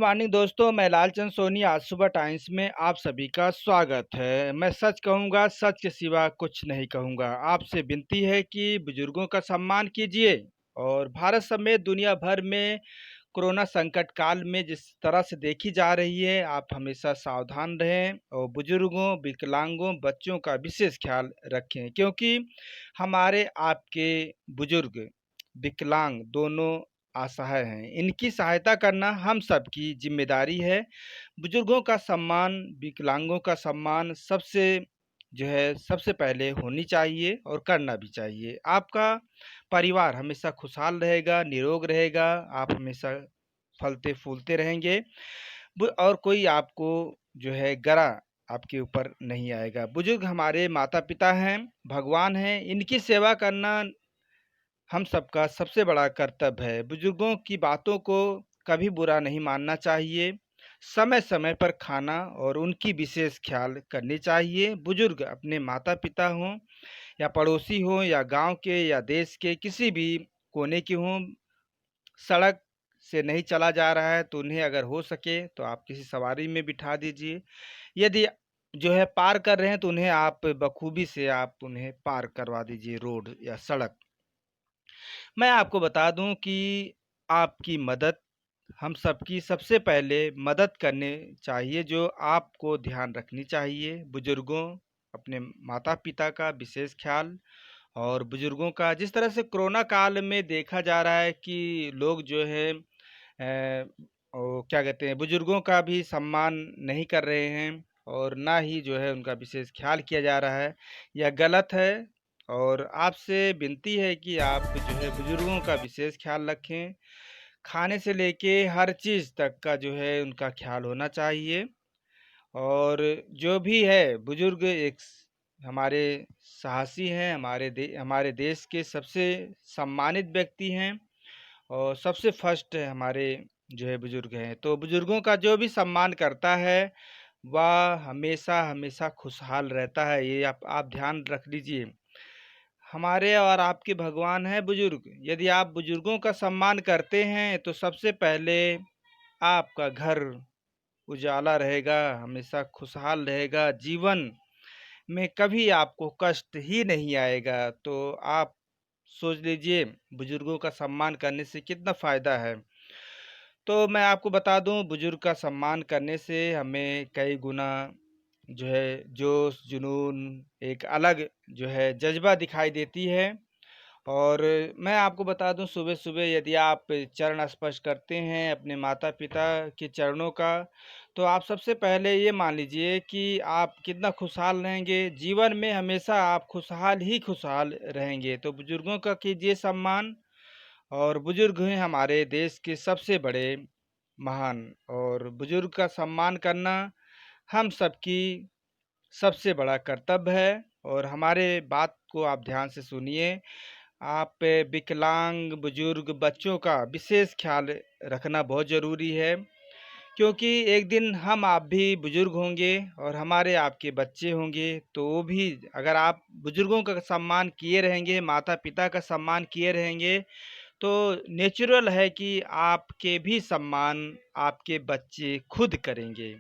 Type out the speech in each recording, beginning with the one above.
Morning दोस्तों, मैं लालचंद सोनी आज सुबह टाइम्स में आप सभी का स्वागत है। मैं सच कहूँगा, सच के सिवा कुछ नहीं कहूँगा। आपसे विनती है कि बुजुर्गों का सम्मान कीजिए और भारत समेत दुनिया भर में कोरोना संकट काल में जिस तरह से देखी जा रही है, आप हमेशा सावधान रहें और बुजुर्गों, विकलांगों, बच्चों का विशेष ख्याल रखें क्योंकि हमारे आपके बुजुर्ग, विकलांग दोनों असहाय हैं। इनकी सहायता करना हम सबकी ज़िम्मेदारी है। बुजुर्गों का सम्मान, विकलांगों का सम्मान सबसे पहले होनी चाहिए और करना भी चाहिए। आपका परिवार हमेशा खुशहाल रहेगा, निरोग रहेगा, आप हमेशा फलते-फूलते रहेंगे और कोई आपको गरा आपके ऊपर नहीं आएगा। बुजुर्ग हमारे माता-पिता हैं, भगवान हैं, इनकी सेवा करना हम सबका सबसे बड़ा कर्तव्य है। बुजुर्गों की बातों को कभी बुरा नहीं मानना चाहिए। समय-समय पर खाना और उनकी विशेष ख्याल करनी चाहिए। बुजुर्ग अपने माता-पिता हों या पड़ोसी हों या गाँव के या देश के किसी भी कोने के हों, सड़क से नहीं चला जा रहा है तो उन्हें अगर हो सके तो आप किसी सवारी में बिठा दीजिए। यदि पार कर रहे हैं तो उन्हें आप बखूबी से आप उन्हें पार करवा दीजिए रोड या सड़क। मैं आपको बता दूं कि आपकी मदद हम सबकी सबसे पहले मदद करने चाहिए, जो आपको ध्यान रखनी चाहिए। बुजुर्गों, अपने माता-पिता का विशेष ख़्याल और बुजुर्गों का जिस तरह से कोरोना काल में देखा जा रहा है कि लोग वो क्या कहते हैं, बुजुर्गों का भी सम्मान नहीं कर रहे हैं और ना ही उनका विशेष ख़्याल किया जा रहा है। यह गलत है और आपसे विनती है कि आप बुजुर्गों का विशेष ख़्याल रखें। खाने से लेके हर चीज़ तक का उनका ख़्याल होना चाहिए और जो भी है बुजुर्ग हमारे साहसी हैं, हमारे देश के सबसे सम्मानित व्यक्ति हैं और सबसे फर्स्ट हमारे बुजुर्ग हैं। तो बुजुर्गों का जो भी सम्मान करता है, वह हमेशा खुशहाल रहता है। ये आप ध्यान रख लीजिए। हमारे और आपके भगवान हैं बुजुर्ग। यदि आप बुजुर्गों का सम्मान करते हैं, तो सबसे पहले आपका घर उजाला रहेगा, हमेशा खुशहाल रहेगा, जीवन में कभी आपको कष्ट ही नहीं आएगा। तो आप सोच लीजिए, बुजुर्गों का सम्मान करने से कितना फ़ायदा है। तो मैं आपको बता दूँ, बुजुर्ग का सम्मान करने से हमें कई गुना जोश, जुनून, एक अलग जज़्बा दिखाई देती है। और मैं आपको बता दूँ, सुबह-सुबह यदि आप चरण स्पर्श करते हैं अपने माता-पिता के चरणों का, तो आप सबसे पहले ये मान लीजिए कि आप कितना खुशहाल रहेंगे। जीवन में हमेशा आप खुशहाल ही खुशहाल रहेंगे। तो बुजुर्गों का कीजिए सम्मान और बुजुर्ग हैं हमारे देश के सबसे बड़े महान और बुजुर्ग का सम्मान करना हम सबकी सबसे बड़ा कर्तव्य है। और हमारे बात को आप ध्यान से सुनिए। आप विकलांग, बुजुर्ग, बच्चों का विशेष ख़्याल रखना बहुत ज़रूरी है क्योंकि एक दिन हम आप भी बुजुर्ग होंगे और हमारे आपके बच्चे होंगे, तो वो भी अगर आप बुजुर्गों का सम्मान किए रहेंगे, माता-पिता का सम्मान किए रहेंगे, तो नेचुरल है कि आपके भी सम्मान आपके बच्चे खुद करेंगे।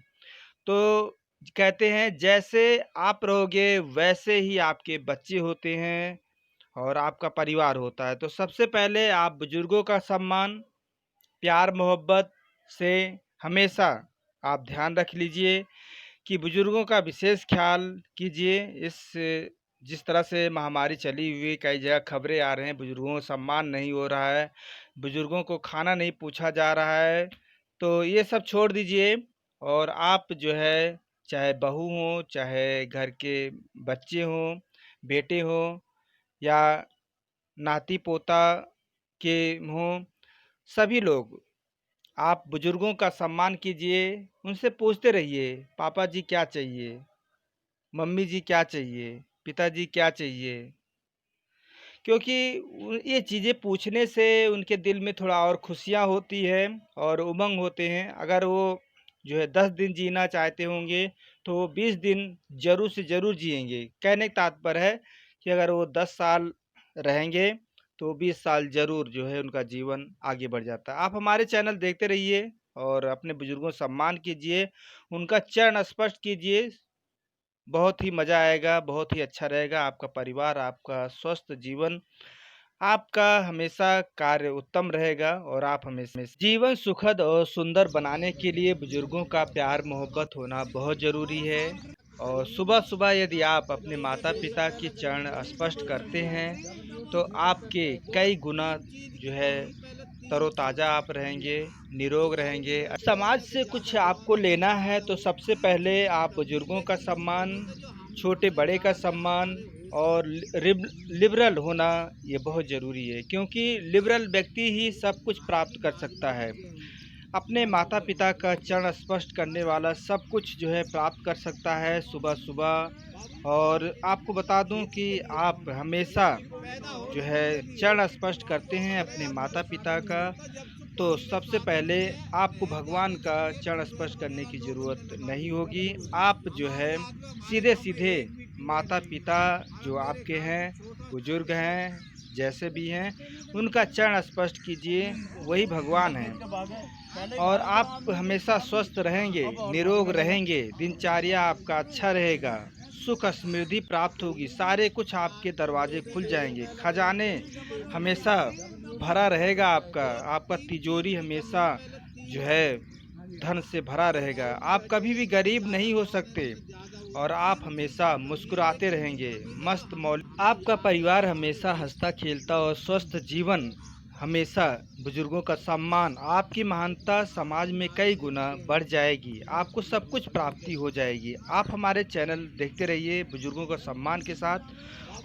तो कहते हैं जैसे आप रहोगे वैसे ही आपके बच्चे होते हैं और आपका परिवार होता है। तो सबसे पहले आप बुजुर्गों का सम्मान, प्यार-मोहब्बत से हमेशा आप ध्यान रख लीजिए कि बुजुर्गों का विशेष ख़्याल कीजिए। जिस तरह से महामारी चली हुई, कई जगह खबरें आ रहे हैं, बुजुर्गों का सम्मान नहीं हो रहा है, बुजुर्गों को खाना नहीं पूछा जा रहा है, तो ये सब छोड़ दीजिए और आप चाहे बहू हों, चाहे घर के बच्चे हों, बेटे हों या नाती-पोता के हों, सभी लोग आप बुजुर्गों का सम्मान कीजिए, उनसे पूछते रहिए, पापा जी क्या चाहिए? मम्मी जी क्या चाहिए? पिताजी क्या चाहिए? क्योंकि ये चीज़ें पूछने से उनके दिल में थोड़ा और खुशियाँ होती है और उमंग होते हैं। अगर वो 10 दिन जीना चाहते होंगे, तो वो 20 दिन ज़रूर से ज़रूर जिएँगे। कहने का तात्पर्य है कि अगर वो 10 साल रहेंगे, तो 20 साल ज़रूर उनका जीवन आगे बढ़ जाता है। आप हमारे चैनल देखते रहिए। और अपने बुजुर्गों का सम्मान कीजिए, उनका चरण स्पर्श कीजिए। बहुत ही मज़ा आएगा, बहुत ही अच्छा रहेगा। आपका परिवार, आपका स्वस्थ जीवन, आपका हमेशा कार्य उत्तम रहेगा और आप हमेशा जीवन सुखद और सुंदर बनाने के लिए बुजुर्गों का प्यार मोहब्बत होना बहुत ज़रूरी है। और सुबह-सुबह यदि आप अपने माता-पिता के चरण स्पर्श करते हैं, तो आपके कई गुना जो है तरोताज़ा आप रहेंगे, निरोग रहेंगे। समाज से कुछ आपको लेना है तो सबसे पहले आप बुजुर्गों का सम्मान, छोटे-बड़े का सम्मान और लिबरल होना ये बहुत ज़रूरी है, क्योंकि लिबरल व्यक्ति ही सब कुछ प्राप्त कर सकता है। अपने माता-पिता का चरण स्पर्श करने वाला सब कुछ जो है प्राप्त कर सकता है सुबह-सुबह। और आपको बता दूं कि आप हमेशा जो है चरण स्पर्श करते हैं अपने माता-पिता का, तो सबसे पहले आपको भगवान का चरण स्पर्श करने की ज़रूरत नहीं होगी। आप जो है सीधे-सीधे माता-पिता जो आपके हैं, बुज़ुर्ग हैं, जैसे भी हैं, उनका चरण स्पर्श कीजिए, वही भगवान हैं। और आप हमेशा स्वस्थ रहेंगे, निरोग रहेंगे, दिनचर्या आपका अच्छा रहेगा, सुख समृद्धि प्राप्त होगी, सारे कुछ आपके दरवाजे खुल जाएँगे, खजाने हमेशा भरा रहेगा आपका, आपका तिजोरी हमेशा जो है धन से भरा रहेगा। आप कभी भी गरीब नहीं हो सकते और आप हमेशा मुस्कुराते रहेंगे, मस्त मौल आपका परिवार हमेशा हँसता-खेलता और स्वस्थ जीवन, हमेशा बुजुर्गों का सम्मान, आपकी महानता समाज में कई गुना बढ़ जाएगी, आपको सब कुछ प्राप्ति हो जाएगी। आप हमारे चैनल देखते रहिए बुजुर्गों का सम्मान के साथ,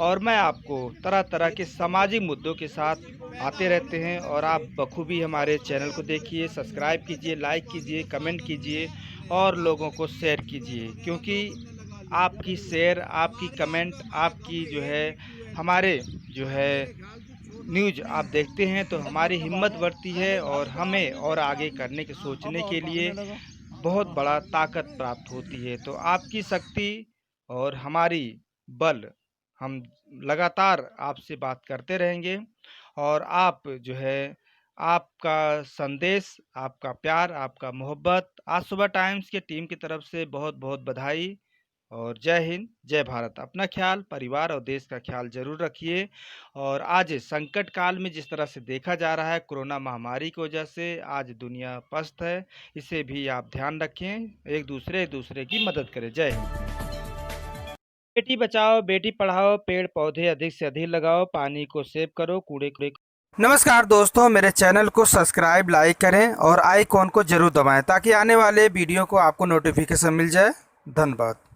और मैं आपको तरह-तरह के सामाजिक मुद्दों के साथ आते रहते हैं। और आप बखूबी हमारे चैनल को देखिए, सब्सक्राइब कीजिए, लाइक कीजिए, कमेंट कीजिए और लोगों को शेयर कीजिए, क्योंकि आपकी शेयर, आपकी कमेंट, आपकी जो है हमारे जो है न्यूज़ आप देखते हैं तो हमारी हिम्मत बढ़ती है और हमें और आगे करने के सोचने के लिए बहुत बड़ा ताकत प्राप्त होती है। तो आपकी शक्ति और हमारी बल, हम लगातार आपसे बात करते रहेंगे। और आप जो है आपका संदेश, आपका प्यार, आपका मोहब्बत आज सुबह टाइम्स के टीम की तरफ से बहुत-बहुत बधाई। और जय हिंद, जय भारत। अपना ख्याल, परिवार और देश का ख्याल ज़रूर रखिए। और आज संकट काल में जिस तरह से देखा जा रहा है कोरोना महामारी की वजह से आज दुनिया पस्त है, इसे भी आप ध्यान रखें, एक दूसरे की मदद करें। जय हिंद। बेटी बचाओ, बेटी पढ़ाओ, पेड़-पौधे अधिक से अधिक लगाओ, पानी को सेव करो, कूड़े-कूड़े नमस्कार दोस्तों, मेरे चैनल को सब्सक्राइब, लाइक करें और आइकॉन को ज़रूर दबाएं ताकि आने वाले वीडियो को आपको नोटिफिकेशन मिल जाए। धन्यवाद।